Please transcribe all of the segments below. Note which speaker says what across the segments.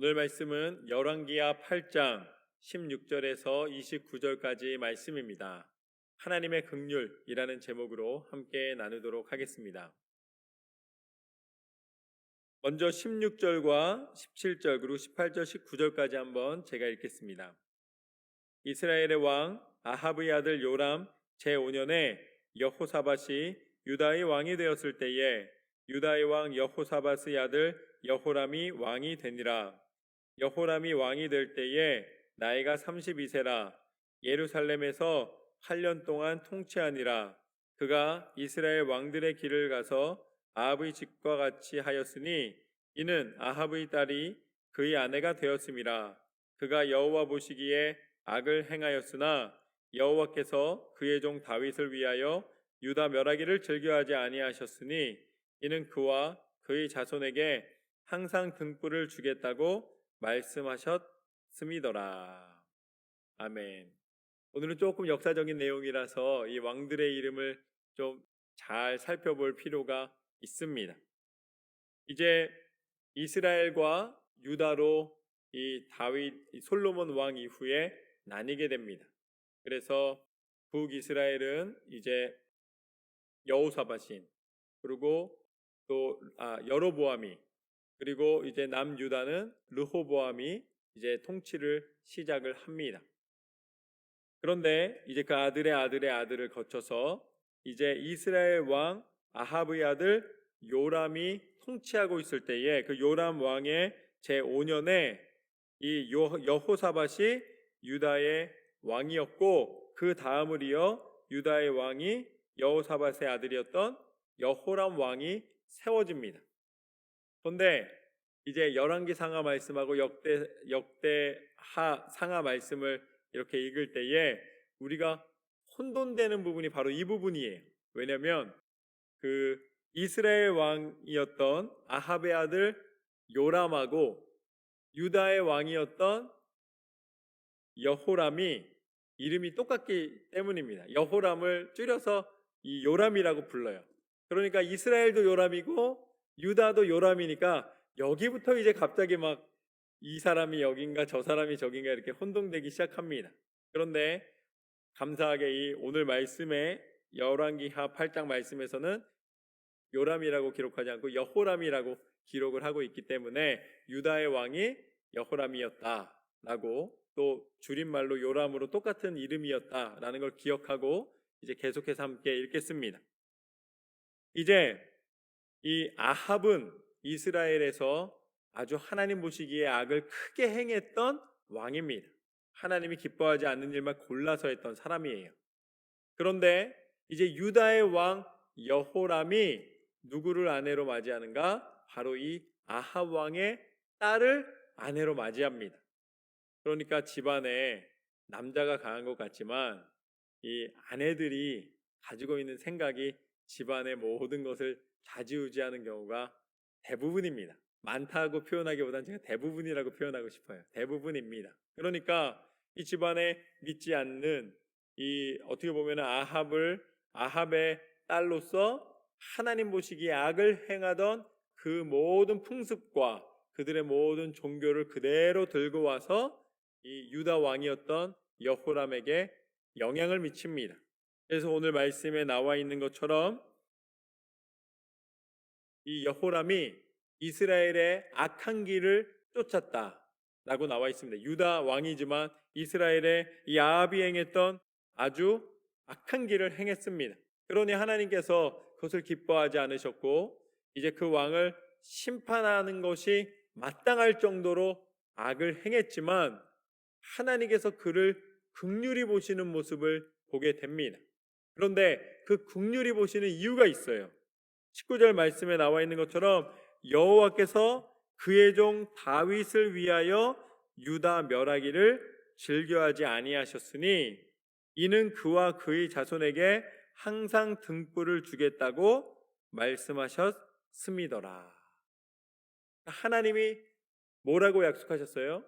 Speaker 1: 오늘 말씀은 열왕기하 8장 16절에서 29절까지 말씀입니다. 하나님의 긍휼이라는 제목으로 함께 나누도록 하겠습니다. 먼저 16절과 17절 그리고 18절 19절까지 한번 제가 읽겠습니다. 이스라엘의 왕 아합의 아들 요람 제5년에 여호사밧이 유다의 왕이 되었을 때에 유다의 왕 여호사밧의 아들 여호람이 왕이 되니라. 여호람이 왕이 될 때에 나이가 32세라. 예루살렘에서 8년 동안 통치하니라. 그가 이스라엘 왕들의 길을 가서 아합의 집과 같이 하였으니 이는 아합의 딸이 그의 아내가 되었음이라. 그가 여호와 보시기에 악을 행하였으나 여호와께서 그의 종 다윗을 위하여 유다 멸하기를 즐겨하지 아니하셨으니 이는 그와 그의 자손에게 항상 등불을 주겠다고 말씀하셨음이더라. 아멘. 오늘은 조금 역사적인 내용이라서 이 왕들의 이름을 좀 잘 살펴볼 필요가 있습니다. 이제 이스라엘과 유다로 이 다윗, 솔로몬 왕 이후에 나뉘게 됩니다. 그래서 북이스라엘은 이제 여호사밧인 그리고 또 여로보암이, 그리고 이제 남유다는 르호보암이 이제 통치를 시작을 합니다. 그런데 이제 그 아들의 아들을 거쳐서 이제 이스라엘 왕 아합의 아들 요람이 통치하고 있을 때에 그 요람 왕의 제5년에 이 여호사밧이 유다의 왕이었고 그 다음을 이어 유다의 왕이 여호사밧의 아들이었던 여호람 왕이 세워집니다. 그런데 이제 열왕기 상하 말씀하고 역대하 상하 말씀을 이렇게 읽을 때에 우리가 혼돈되는 부분이 바로 이 부분이에요. 왜냐하면 그 이스라엘 왕이었던 아합의 아들 요람하고 유다의 왕이었던 여호람이 이름이 똑같기 때문입니다. 여호람을 줄여서 이 요람이라고 불러요. 그러니까 이스라엘도 요람이고 유다도 요람이니까 여기부터 이제 갑자기 막 이 사람이 여긴가 저 사람이 저긴가 이렇게 혼동되기 시작합니다. 그런데 감사하게 이 오늘 말씀에 열왕기하 8장 말씀에서는 요람이라고 기록하지 않고 여호람이라고 기록을 하고 있기 때문에 유다의 왕이 여호람이었다라고, 또 줄임말로 요람으로 똑같은 이름이었다라는 걸 기억하고 이제 계속해서 함께 읽겠습니다. 이제 이 아합은 이스라엘에서 아주 하나님 보시기에 악을 크게 행했던 왕입니다. 하나님이 기뻐하지 않는 일만 골라서 했던 사람이에요. 그런데 이제 유다의 왕 여호람이 누구를 아내로 맞이하는가? 바로 이 아합 왕의 딸을 아내로 맞이합니다. 그러니까 집안에 남자가 강한 것 같지만 이 아내들이 가지고 있는 생각이 집안의 모든 것을 좌지우지하는 경우가 대부분입니다. 많다고 표현하기보다는 제가 대부분이라고 표현하고 싶어요. 대부분입니다. 그러니까 이 집안에 믿지 않는 이 어떻게 보면 아합의 딸로서 하나님 보시기에 악을 행하던 그 모든 풍습과 그들의 모든 종교를 그대로 들고 와서 이 유다 왕이었던 여호람에게 영향을 미칩니다. 그래서 오늘 말씀에 나와 있는 것처럼 이 여호람이 이스라엘의 악한 길을 쫓았다라고 나와 있습니다. 유다 왕이지만 이스라엘의 이 아합이 행했던 아주 악한 길을 행했습니다. 그러니 하나님께서 그것을 기뻐하지 않으셨고 이제 그 왕을 심판하는 것이 마땅할 정도로 악을 행했지만 하나님께서 그를 긍휼히 보시는 모습을 보게 됩니다. 그런데 그 긍휼히 보시는 이유가 있어요. 19절 말씀에 나와 있는 것처럼 여호와께서 그의 종 다윗을 위하여 유다 멸하기를 즐겨하지 아니하셨으니 이는 그와 그의 자손에게 항상 등불을 주겠다고 말씀하셨음이더라. 하나님이 뭐라고 약속하셨어요?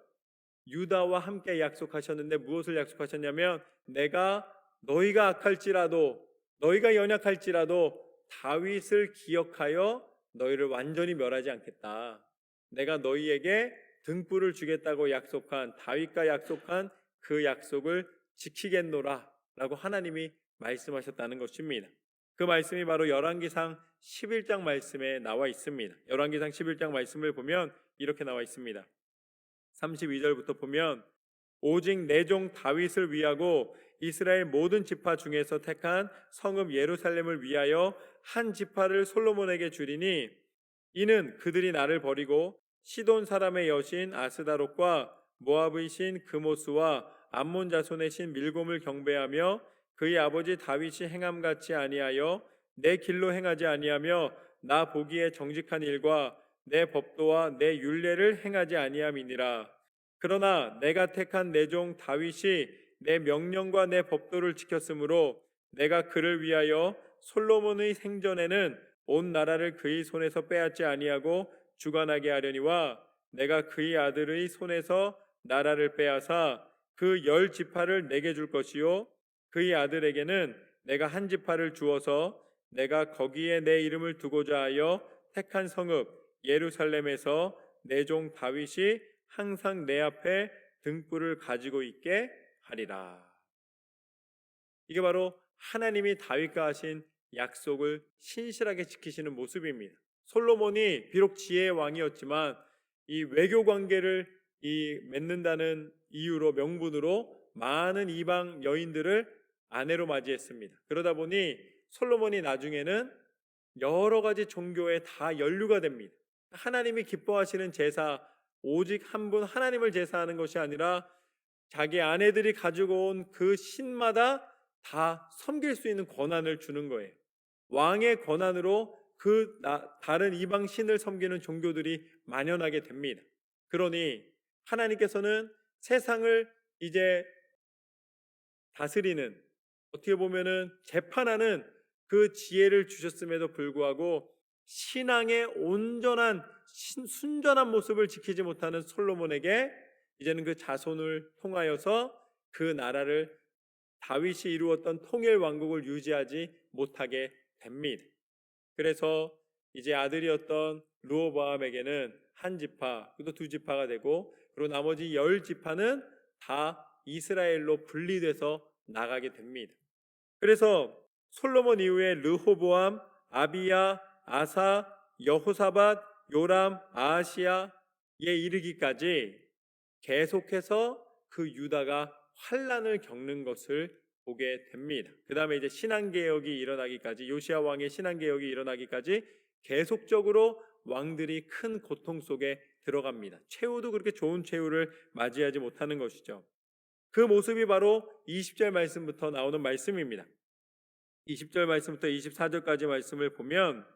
Speaker 1: 유다와 함께 약속하셨는데 무엇을 약속하셨냐면 내가 너희가 악할지라도 너희가 연약할지라도 다윗을 기억하여 너희를 완전히 멸하지 않겠다. 내가 너희에게 등불을 주겠다고 약속한 다윗과 약속한 그 약속을 지키겠노라라고 하나님이 말씀하셨다는 것입니다. 그 말씀이 바로 열왕기상 11장 말씀에 나와 있습니다. 열왕기상 11장 말씀을 보면 이렇게 나와 있습니다. 32절부터 보면 오직 내 종 다윗을 위하고 이스라엘 모든 지파 중에서 택한 성읍 예루살렘을 위하여 한 지파를 솔로몬에게 주리니 이는 그들이 나를 버리고 시돈 사람의 여신 아스다롯과 모압의 신 그모스와 암몬 자손의 신 밀곰을 경배하며 그의 아버지 다윗이 행함같이 아니하여 내 길로 행하지 아니하며 나 보기에 정직한 일과 내 법도와 내 율례를 행하지 아니함이니라. 그러나 내가 택한 내 종 다윗이 내 명령과 내 법도를 지켰으므로 내가 그를 위하여 솔로몬의 생전에는 온 나라를 그의 손에서 빼앗지 아니하고 주관하게 하려니와 내가 그의 아들의 손에서 나라를 빼앗아 그 10지파를 내게 줄 것이요 그의 아들에게는 내가 한 지파를 주어서 내가 거기에 내 이름을 두고자 하여 택한 성읍 예루살렘에서 내 종 다윗이 항상 내 앞에 등불을 가지고 있게 하리라. 이게 바로 하나님이 다윗과 하신 약속을 신실하게 지키시는 모습입니다. 솔로몬이 비록 지혜의 왕이었지만 이 외교 관계를 맺는다는 이유로 명분으로 많은 이방 여인들을 아내로 맞이했습니다. 그러다 보니 솔로몬이 나중에는 여러 가지 종교에 다 연루가 됩니다. 하나님이 기뻐하시는 제사 오직 한 분 하나님을 제사하는 것이 아니라 자기 아내들이 가지고 온 그 신마다 다 섬길 수 있는 권한을 주는 거예요. 왕의 권한으로 다른 이방 신을 섬기는 종교들이 만연하게 됩니다. 그러니 하나님께서는 세상을 이제 다스리는 어떻게 보면은 재판하는 그 지혜를 주셨음에도 불구하고 신앙의 온전한 순전한 모습을 지키지 못하는 솔로몬에게 이제는 그 자손을 통하여서 그 나라를 다윗이 이루었던 통일 왕국을 유지하지 못하게 됩니다. 그래서 이제 아들이었던 르호보암에게는 한 지파, 또 두 지파가 되고 그리고 나머지 10지파는 다 이스라엘로 분리돼서 나가게 됩니다. 그래서 솔로몬 이후에 르호보암, 아비야, 아사, 여호사밧, 요람, 아하시야에 이르기까지 계속해서 그 유다가 환란을 겪는 것을 보게 됩니다. 그 다음에 이제 신앙개혁이 일어나기까지 요시야 왕의 신앙개혁이 일어나기까지 계속적으로 왕들이 큰 고통 속에 들어갑니다. 최후도 그렇게 좋은 최후를 맞이하지 못하는 것이죠. 그 모습이 바로 20절 말씀부터 나오는 말씀입니다. 20절 말씀부터 24절까지 말씀을 보면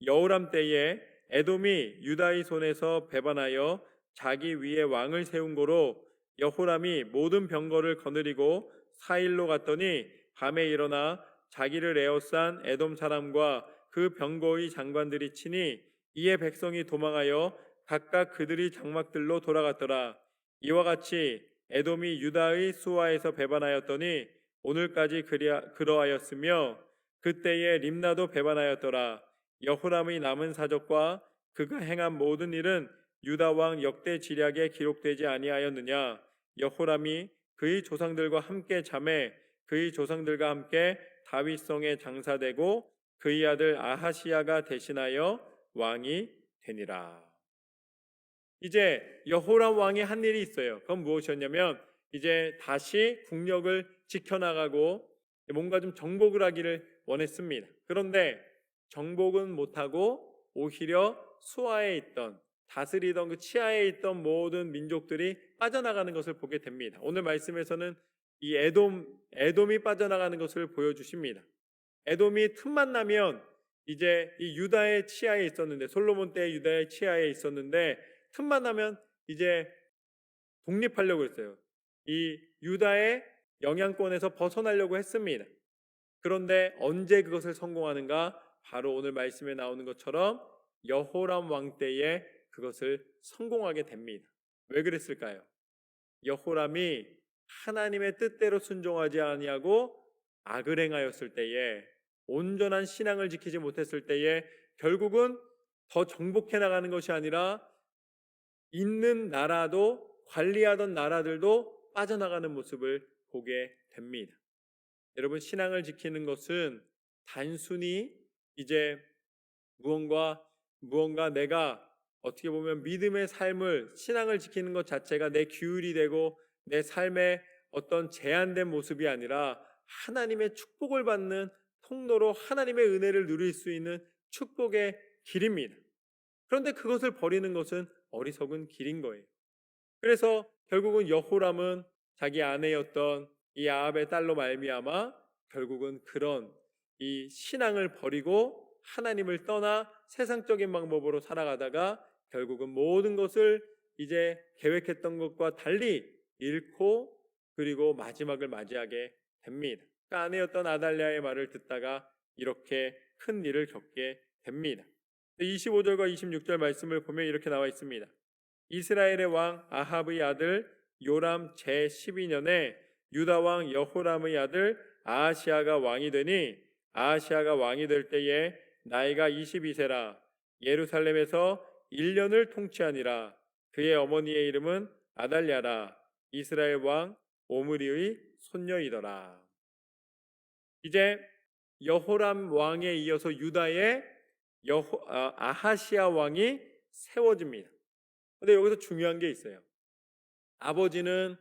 Speaker 1: 여호람 때에 에돔이 유다의 손에서 배반하여 자기 위에 왕을 세운 고로 여호람이 모든 병거를 거느리고 사일로 갔더니 밤에 일어나 자기를 에워싼 에돔 사람과 그 병거의 장관들이 치니 이에 백성이 도망하여 각각 그들의 장막들로 돌아갔더라. 이와 같이 에돔이 유다의 수하에서 배반하였더니 오늘까지 그러하였으며 그때에 림나도 배반하였더라. 여호람의 남은 사적과 그가 행한 모든 일은 유다 왕 역대 지략에 기록되지 아니하였느냐. 여호람이 그의 조상들과 함께 잠에 그의 조상들과 함께 다윗성에 장사되고 그의 아들 아하시야가 대신하여 왕이 되니라. 이제 여호람 왕이 한 일이 있어요. 그건 무엇이었냐면 이제 다시 국력을 지켜나가고 뭔가 좀 정복을 하기를 원했습니다. 그런데 정복은 못하고 오히려 수하에 있던 다스리던 그 치하에 있던 모든 민족들이 빠져나가는 것을 보게 됩니다. 오늘 말씀에서는 이 에돔이 빠져나가는 것을 보여주십니다. 에돔이 틈만 나면 이제 이 유다의 치하에 있었는데 솔로몬 때 유다의 치하에 있었는데 틈만 나면 이제 독립하려고 했어요. 이 유다의 영향권에서 벗어나려고 했습니다. 그런데 언제 그것을 성공하는가? 바로 오늘 말씀에 나오는 것처럼 여호람 왕 때에 그것을 성공하게 됩니다. 왜 그랬을까요? 여호람이 하나님의 뜻대로 순종하지 아니하고 악을 행하였을 때에 온전한 신앙을 지키지 못했을 때에 결국은 더 정복해 나가는 것이 아니라 있는 나라도 관리하던 나라들도 빠져나가는 모습을 보게 됩니다. 여러분, 신앙을 지키는 것은 단순히 이제 무언가 내가 어떻게 보면 믿음의 삶을 신앙을 지키는 것 자체가 내 규율이 되고 내 삶의 어떤 제한된 모습이 아니라 하나님의 축복을 받는 통로로 하나님의 은혜를 누릴 수 있는 축복의 길입니다. 그런데 그것을 버리는 것은 어리석은 길인 거예요. 그래서 결국은 여호람은 자기 아내였던 이 아합의 딸로 말미암아 결국은 그런 이 신앙을 버리고 하나님을 떠나 세상적인 방법으로 살아가다가 결국은 모든 것을 이제 계획했던 것과 달리 잃고 그리고 마지막을 맞이하게 됩니다. 그러니까 아내였던 아달랴의 말을 듣다가 이렇게 큰 일을 겪게 됩니다. 25절과 26절 말씀을 보면 이렇게 나와 있습니다. 이스라엘의 왕 아합의 아들 요람 제12년에 유다 왕 여호람의 아들 아하시아가 왕이 되니 아하시아가 왕이 될 때에 나이가 22세라 예루살렘에서 1년을 통치하니라. 그의 어머니의 이름은 아달랴라. 이스라엘 왕 오므리의 손녀이더라. 이제 여호람 왕에 이어서 유다의 아하시아 왕이 세워집니다. 근데 여기서 중요한 게 있어요. 아버지는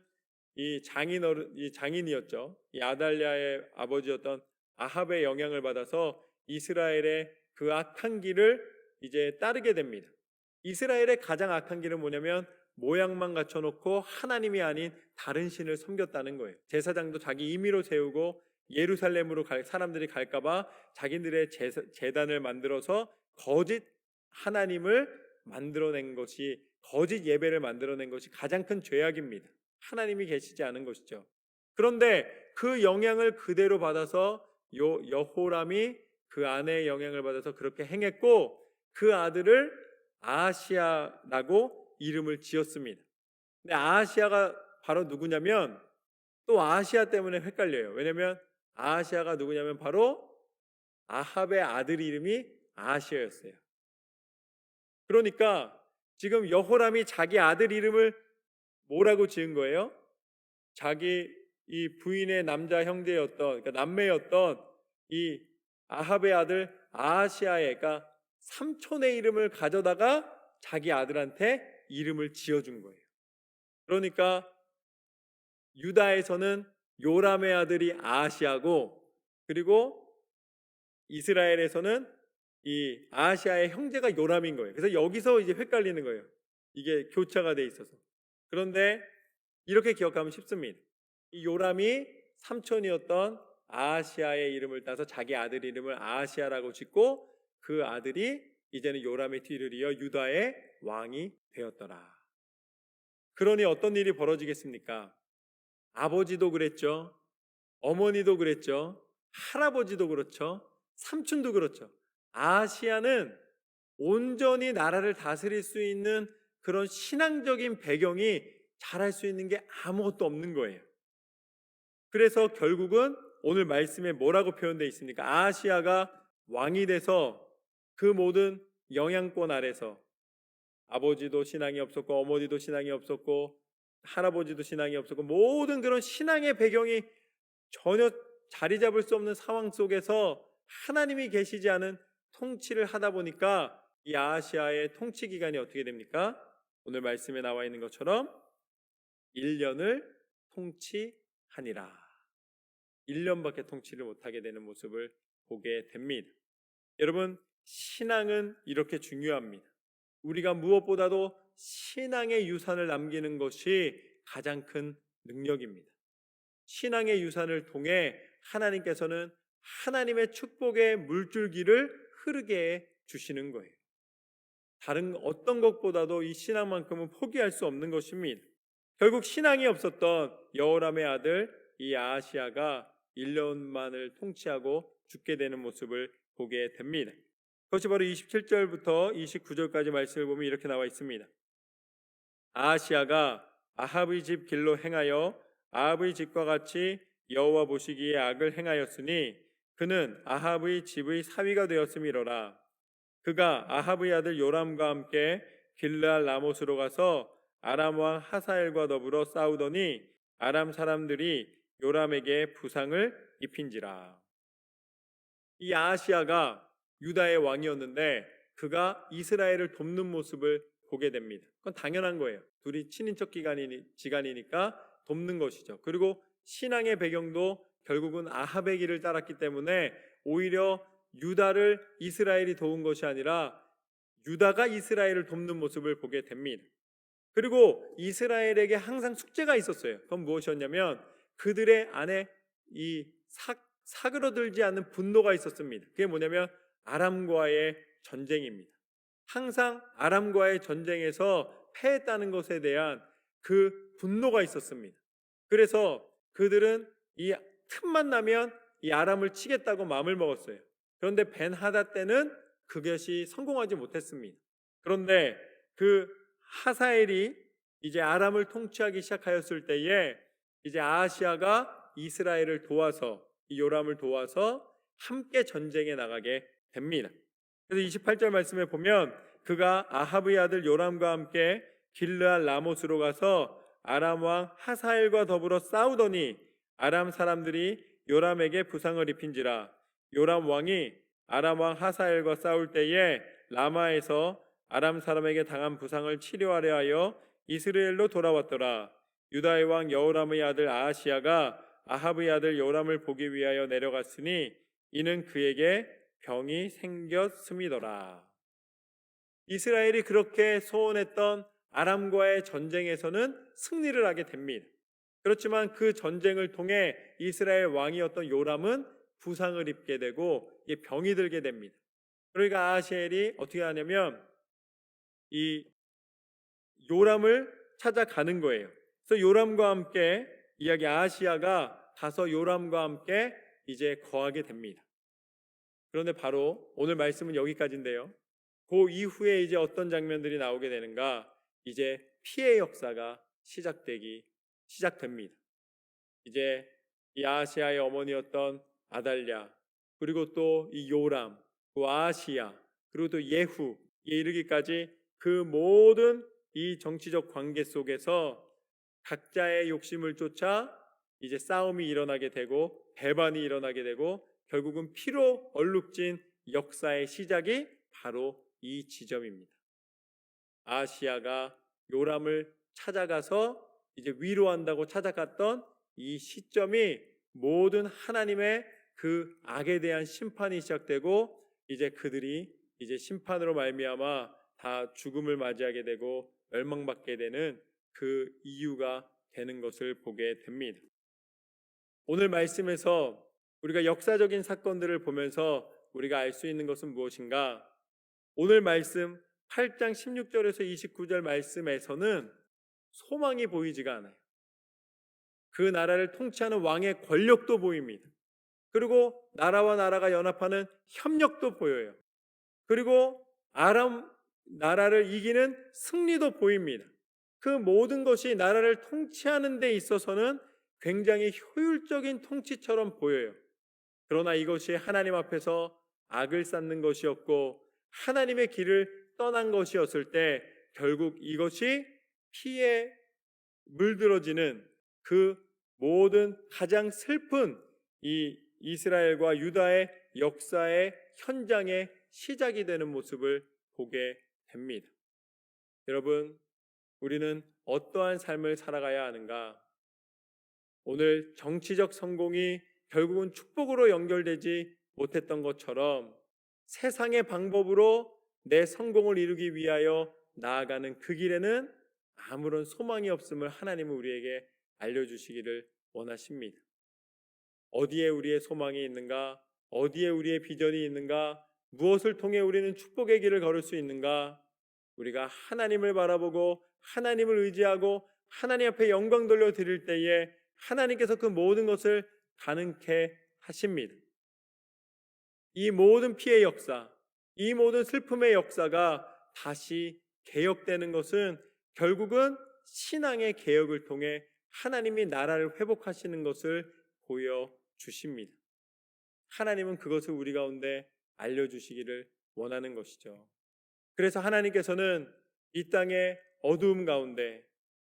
Speaker 1: 이 장인이었죠. 이 아달랴의 아버지였던 아합의 영향을 받아서 이스라엘의 그 악한 길을 이제 따르게 됩니다. 이스라엘의 가장 악한 길은 뭐냐면 모양만 갖춰놓고 하나님이 아닌 다른 신을 섬겼다는 거예요. 제사장도 자기 임의로 세우고 예루살렘으로 사람들이 갈까봐 자기들의 제단을 만들어서 거짓 하나님을 만들어낸 것이, 거짓 예배를 만들어낸 것이 가장 큰 죄악입니다. 하나님이 계시지 않은 것이죠. 그런데 그 영향을 그대로 받아서 여호람이 그 아내의 영향을 받아서 그렇게 행했고 그 아들을 아하시아라고 이름을 지었습니다. 근데 아하시아가 바로 누구냐면, 또 아하시아 때문에 헷갈려요. 왜냐면 아하시아가 누구냐면 바로 아합의 아들 이름이 아하시아였어요. 그러니까 지금 여호람이 자기 아들 이름을 뭐라고 지은 거예요? 자기 이 부인의 남자 형제였던, 그러니까 남매였던 이 아합의 아들 아하시아의, 그러니까 삼촌의 이름을 가져다가 자기 아들한테 이름을 지어준 거예요. 그러니까 유다에서는 요람의 아들이 아하시아고, 그리고 이스라엘에서는 이 아하시아의 형제가 요람인 거예요. 그래서 여기서 이제 헷갈리는 거예요. 이게 교차가 돼 있어서. 그런데 이렇게 기억하면 쉽습니다. 이 요람이 삼촌이었던 아하시아의 이름을 따서 자기 아들 이름을 아하시아라고 짓고 그 아들이 이제는 요람의 뒤를 이어 유다의 왕이 되었더라. 그러니 어떤 일이 벌어지겠습니까? 아버지도 그랬죠. 어머니도 그랬죠. 할아버지도 그렇죠. 삼촌도 그렇죠. 아하시아는 온전히 나라를 다스릴 수 있는 그런 신앙적인 배경이 잘할 수 있는 게 아무것도 없는 거예요. 그래서 결국은 오늘 말씀에 뭐라고 표현되어 있습니까? 아하시아가 왕이 돼서 그 모든 영향권 아래서 아버지도 신앙이 없었고 어머니도 신앙이 없었고 할아버지도 신앙이 없었고 모든 그런 신앙의 배경이 전혀 자리 잡을 수 없는 상황 속에서 하나님이 계시지 않은 통치를 하다 보니까 이 아하시아의 통치 기간이 어떻게 됩니까? 오늘 말씀에 나와 있는 것처럼 1년을 통치하니라. 1년밖에 통치를 못하게 되는 모습을 보게 됩니다. 여러분, 신앙은 이렇게 중요합니다. 우리가 무엇보다도 신앙의 유산을 남기는 것이 가장 큰 능력입니다. 신앙의 유산을 통해 하나님께서는 하나님의 축복의 물줄기를 흐르게 해 주시는 거예요. 다른 어떤 것보다도 이 신앙만큼은 포기할 수 없는 것입니다. 결국 신앙이 없었던 여호람의 아들 이 아하시아가 1년만을 통치하고 죽게 되는 모습을 보게 됩니다. 그것이 바로 27절부터 29절까지 말씀을 보면 이렇게 나와 있습니다. 아하시아가 아합의 집 길로 행하여 아합의 집과 같이 여호와 보시기에 악을 행하였으니 그는 아합의 집의 사위가 되었음이로라. 그가 아합의 아들 요람과 함께 길르앗 라못으로 가서 아람 왕 하사엘과 더불어 싸우더니 아람 사람들이 요람에게 부상을 입힌지라. 이 아하시아가 유다의 왕이었는데 그가 이스라엘을 돕는 모습을 보게 됩니다. 그건 당연한 거예요. 둘이 친인척 지간이니까 돕는 것이죠. 그리고 신앙의 배경도 결국은 아합의 길을 따랐기 때문에 오히려 유다를 이스라엘이 도운 것이 아니라 유다가 이스라엘을 돕는 모습을 보게 됩니다. 그리고 이스라엘에게 항상 숙제가 있었어요. 그건 무엇이었냐면 그들의 안에 이 사그러들지 않는 분노가 있었습니다. 그게 뭐냐면 아람과의 전쟁입니다. 항상 아람과의 전쟁에서 패했다는 것에 대한 그 분노가 있었습니다. 그래서 그들은 이 틈만 나면 이 아람을 치겠다고 마음을 먹었어요. 그런데 벤하닷 때는 그것이 성공하지 못했습니다. 그런데 그 하사엘이 이제 아람을 통치하기 시작하였을 때에 이제 아하시아가 이스라엘을 도와서 이 요람을 도와서 함께 전쟁에 나가게 됩니다. 그래서 28절 말씀에 보면 그가 아합의 아들 요람과 함께 길르앗 라못으로 가서 아람 왕 하사엘과 더불어 싸우더니 아람 사람들이 요람에게 부상을 입힌지라. 요람 왕이 아람 왕 하사엘과 싸울 때에 라마에서 아람 사람에게 당한 부상을 치료하려 하여 이스라엘로 돌아왔더라. 유다의 왕 여호람의 아들 아하시아가 아합의 아들 요람을 보기 위하여 내려갔으니 이는 그에게 병이 생겼음이더라. 이스라엘이 그렇게 소원했던 아람과의 전쟁에서는 승리를 하게 됩니다. 그렇지만 그 전쟁을 통해 이스라엘 왕이었던 요람은 부상을 입게 되고 병이 들게 됩니다. 그러니까 아하시엘이 어떻게 하냐면 이 요람을 찾아가는 거예요. 그래서 요람과 함께 아하시아가 가서 요람과 함께 이제 거하게 됩니다. 그런데 바로 오늘 말씀은 여기까지인데요. 그 이후에 이제 어떤 장면들이 나오게 되는가? 이제 피해 역사가 시작됩니다. 이제 이 아하시아의 어머니였던 아달랴, 그리고 또 이 요람, 그 아하시아, 그리고 또 예후에 이르기까지 그 모든 이 정치적 관계 속에서 각자의 욕심을 쫓아 이제 싸움이 일어나게 되고 배반이 일어나게 되고 결국은 피로 얼룩진 역사의 시작이 바로 이 지점입니다. 아하시아가 요람을 찾아가서 이제 위로한다고 찾아갔던 이 시점이 모든 하나님의 그 악에 대한 심판이 시작되고 이제 그들이 이제 심판으로 말미암아 다 죽음을 맞이하게 되고 멸망받게 되는 그 이유가 되는 것을 보게 됩니다. 오늘 말씀에서 우리가 역사적인 사건들을 보면서 우리가 알 수 있는 것은 무엇인가? 오늘 말씀 8장 16절에서 29절 말씀에서는 소망이 보이지가 않아요. 그 나라를 통치하는 왕의 권력도 보입니다. 그리고 나라와 나라가 연합하는 협력도 보여요. 그리고 아람 나라를 이기는 승리도 보입니다. 그 모든 것이 나라를 통치하는 데 있어서는 굉장히 효율적인 통치처럼 보여요. 그러나 이것이 하나님 앞에서 악을 쌓는 것이었고 하나님의 길을 떠난 것이었을 때 결국 이것이 피에 물들어지는 그 모든 가장 슬픈 이 이스라엘과 유다의 역사의 현장의 시작이 되는 모습을 보게 됩니다. 여러분, 우리는 어떠한 삶을 살아가야 하는가? 오늘 정치적 성공이 결국은 축복으로 연결되지 못했던 것처럼 세상의 방법으로 내 성공을 이루기 위하여 나아가는 그 길에는 아무런 소망이 없음을 하나님은 우리에게 알려주시기를 원하십니다. 어디에 우리의 소망이 있는가? 어디에 우리의 비전이 있는가? 무엇을 통해 우리는 축복의 길을 걸을 수 있는가? 우리가 하나님을 바라보고 하나님을 의지하고 하나님 앞에 영광 돌려 드릴 때에 하나님께서 그 모든 것을 가능케 하십니다. 이 모든 피해 역사, 이 모든 슬픔의 역사가 다시 개혁되는 것은 결국은 신앙의 개혁을 통해 하나님이 나라를 회복하시는 것을 보여주십니다. 하나님은 그것을 우리 가운데 알려주시기를 원하는 것이죠. 그래서 하나님께서는 이 땅의 어두움 가운데,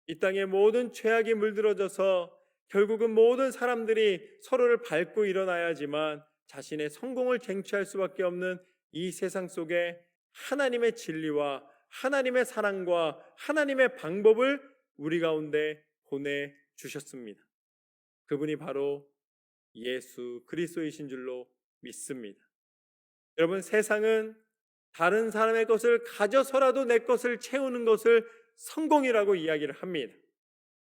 Speaker 1: 이 땅의 모든 죄악이 물들어져서 결국은 모든 사람들이 서로를 밟고 일어나야지만 자신의 성공을 쟁취할 수밖에 없는 이 세상 속에 하나님의 진리와 하나님의 사랑과 하나님의 방법을 우리 가운데 보내주셨습니다. 그분이 바로 예수 그리스도이신 줄로 믿습니다. 여러분, 세상은 다른 사람의 것을 가져서라도 내 것을 채우는 것을 성공이라고 이야기를 합니다.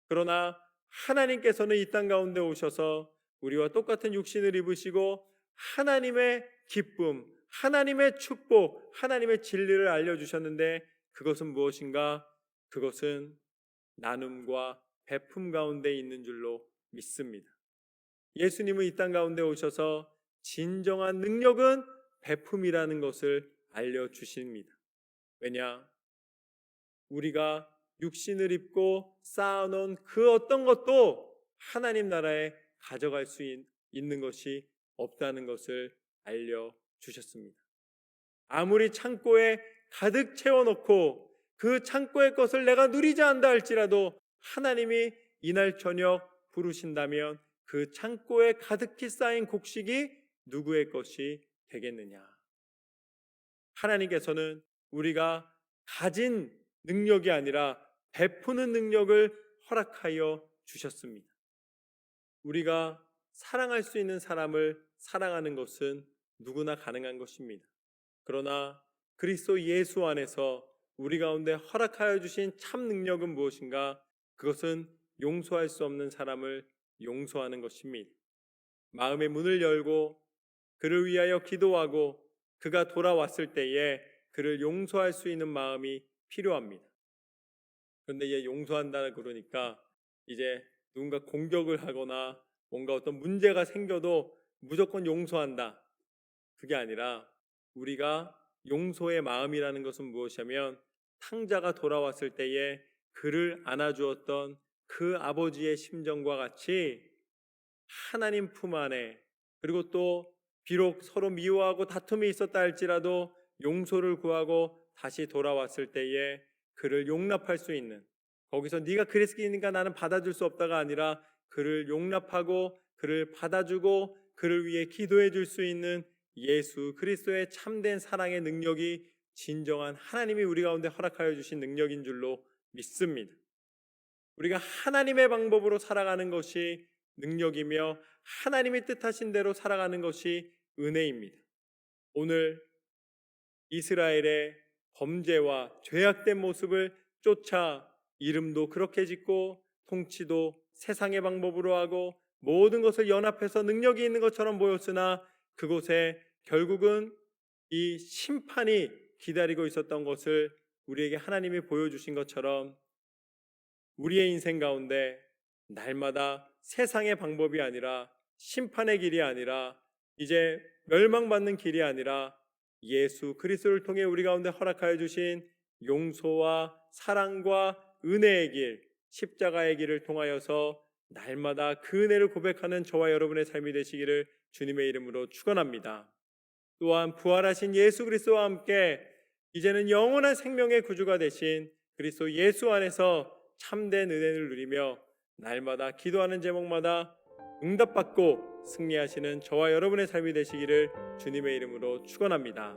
Speaker 1: 그러나 하나님께서는 이 땅 가운데 오셔서 우리와 똑같은 육신을 입으시고 하나님의 기쁨, 하나님의 축복, 하나님의 진리를 알려주셨는데 그것은 무엇인가? 그것은 나눔과 베품 가운데 있는 줄로 믿습니다. 예수님은 이 땅 가운데 오셔서 진정한 능력은 베품이라는 것을 알려주십니다. 왜냐? 우리가 육신을 입고 쌓아놓은 그 어떤 것도 하나님 나라에 가져갈 수 있는 것이 없다는 것을 알려주셨습니다. 아무리 창고에 가득 채워놓고 그 창고의 것을 내가 누리지 않다 할지라도 하나님이 이날 저녁 부르신다면 그 창고에 가득히 쌓인 곡식이 누구의 것이 되겠느냐? 하나님께서는 우리가 가진 능력이 아니라 베푸는 능력을 허락하여 주셨습니다. 우리가 사랑할 수 있는 사람을 사랑하는 것은 누구나 가능한 것입니다. 그러나 그리스도 예수 안에서 우리 가운데 허락하여 주신 참 능력은 무엇인가? 그것은 용서할 수 없는 사람을 용서하는 것입니다. 마음의 문을 열고 그를 위하여 기도하고 그가 돌아왔을 때에 그를 용서할 수 있는 마음이 필요합니다. 그런데 이제 용서한다 그러니까 이제 누군가 공격을 하거나 뭔가 어떤 문제가 생겨도 무조건 용서한다. 그게 아니라 우리가 용서의 마음이라는 것은 무엇이냐면 탕자가 돌아왔을 때에 그를 안아주었던 그 아버지의 심정과 같이 하나님 품 안에, 그리고 또 비록 서로 미워하고 다툼이 있었다 할지라도 용서를 구하고 다시 돌아왔을 때에 그를 용납할 수 있는, 거기서 네가 그랬으니까 나는 받아줄 수 없다가 아니라 그를 용납하고 그를 받아주고 그를 위해 기도해 줄 수 있는 예수 그리스도의 참된 사랑의 능력이 진정한 하나님이 우리 가운데 허락하여 주신 능력인 줄로 믿습니다. 우리가 하나님의 방법으로 살아가는 것이 능력이며 하나님이 뜻하신 대로 살아가는 것이 은혜입니다. 오늘 이스라엘의 범죄와 죄악된 모습을 쫓아 이름도 그렇게 짓고 통치도 세상의 방법으로 하고 모든 것을 연합해서 능력이 있는 것처럼 보였으나 그곳에 결국은 이 심판이 기다리고 있었던 것을 우리에게 하나님이 보여주신 것처럼 우리의 인생 가운데 날마다 세상의 방법이 아니라 심판의 길이 아니라 이제 멸망받는 길이 아니라 예수 그리스도를 통해 우리 가운데 허락하여 주신 용서와 사랑과 은혜의 길, 십자가의 길을 통하여서 날마다 그 은혜를 고백하는 저와 여러분의 삶이 되시기를 주님의 이름으로 축원합니다. 또한 부활하신 예수 그리스도와 함께 이제는 영원한 생명의 구주가 되신 그리스도 예수 안에서 참된 은혜를 누리며 날마다 기도하는 제목마다 응답받고 승리하시는 저와 여러분의 삶이 되시기를 주님의 이름으로 축원합니다.